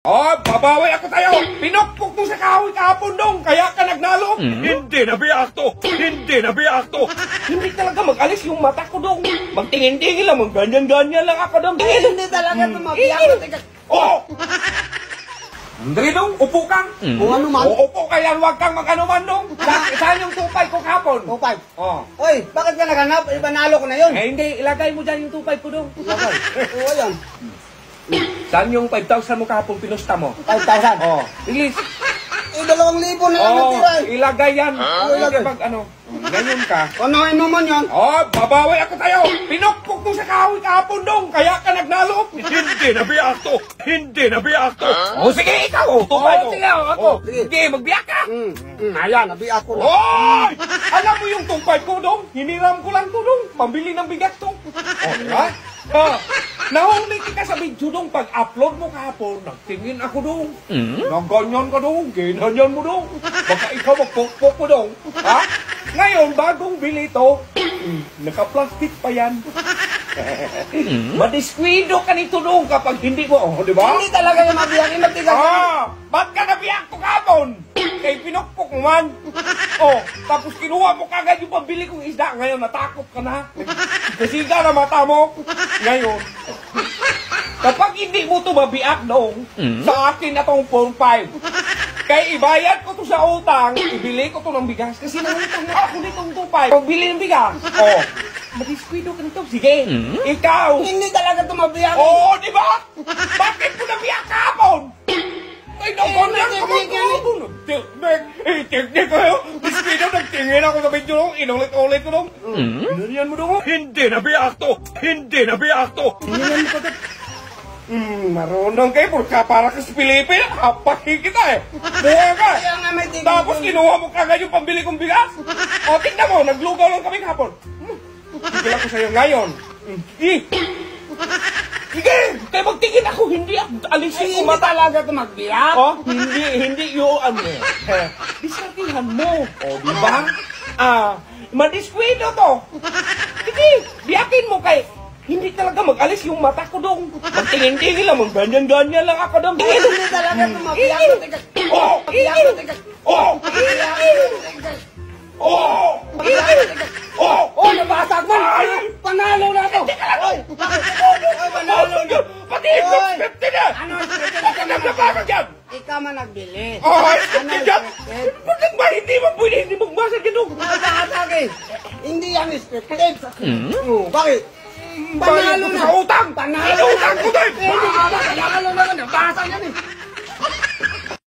Oh, babawi ako tayo! Pinukpok mo sa kahoy kahapon dong, kaya ka nagnalo! Hindi na biyak to! Hindi na biyak to! Hindi talaga mag-alis yung mata ko dong! Magtingin-tingin lang, ganyan-ganyan lang ako dong! Hindi talaga tumabiyak. Oh! Andre dong, upo kang! Kung ano man. Upo ka yan, huwag kang mag-ano man dong! Saan yung tupay ko kahapon? 2-5. Oh. Oy, bakit ka naghanap? Ipanalo ko na yun. Eh hindi, ilagay mo dyan yung tupay ko dong! Lagay. Oo, yan. Saan yung 5,000 mo kahapon pinusta mo? 5,000. Oh, release! 2,000 na lang natira eh. Ilagay yan! Ilagay. Pag ano, ganyan ka. Unahin mo man yan. Oh, babawi ako tayo! Pinukpok mo sa kahoy kahapon dong, kaya ka nagnalo! Hindi na biyak to! Hindi na biyak to! Oh, sige, ikaw! Tupay ko! sige, ako. Oh, sige, magbiyak ka! Ayan, nabiyak ko na. Oy! Alam mo yung tupay ko dong? Hiniram ko lang to dong, pambili ng bigas to. Oh, diba? Oh, nahuli ka sa video dong, pag-upload mo kahapon, nagtingin ako dong. Nagganyan ka dong, ginanyan mo dong. Baka ikaw magpukpok mo dong. Ha? Ngayon, bagong bili to, naka-plastic pa yan. Madiskwido ka nito dong kapag hindi mo, oh, di ba? Hindi talaga yung mabiyak. Matigas. Ba't ka nabiyak ko kahapon? Kay pinukpok mo man. Oh, tapos kinuha mo kagad yung pambili kong isda. Ngayon, natakot ka na. Kasiga na mata mo. Ngayon, kapag hindi mo ito mabiyak noong, sa akin na itong 4-5. Kaya ibayad ko to sa utang, ibili ko to ng bigas. Kasi nangutang na ako nitong 2-5. Pagbili ng bigas. Oh, madiskwido ka nito. Sige, ikaw. Hindi talaga tumabiyak. Oo, di ba? Bakit mo nabiyak kahapon? Ay, nakonyan ka magkakabon. Teknik kayo. Diskwido, nagtingin ako sa video nung. Inulit-ulit ko nung. Pinariyan mo nung. Hindi na biyak to! Hindi na biyak to! Pinariyan mo kagad. Marunong kayo. Para ka sa Pilipin. Hapakin kita eh. Buha ka. Kaya nga may tigil. Tapos kinuha mo kagad yung pambili kong bigas. O, tignan mo. Naglugaw lang kami kahapon. Tigil ako sa'yo ngayon. Sige! Kaya magtingin ako, hindi ako alisin ko Hindi mata. talaga tumabiyak. Oh, hindi yung ano. Diskartihan mo. O, di ba? Madiskwido to. Sige, biyakin mo kay. Hindi talaga mag-alis yung mata ko dong. Magtingin-tingin lang, ganyan-ganyan lang ako dong. Hindi talaga tumabiyak. Oh! Oh! Oh! Oh! Oh, nabasag mo. Panalo na to. Oy, panalo na. Pati ikaw, 50 na! Ano? Bakit nagpapagod yan? Ikaw man nagbili. Oh, 50 dyan! Bakit ba hindi mo pwede hindi magbasag yun? Nabasag eh. Hindi yan scripted. Bakit? Panalo na. Sa utang! Panalo Sa utang ko din! Panalo na. Nabasag yan eh.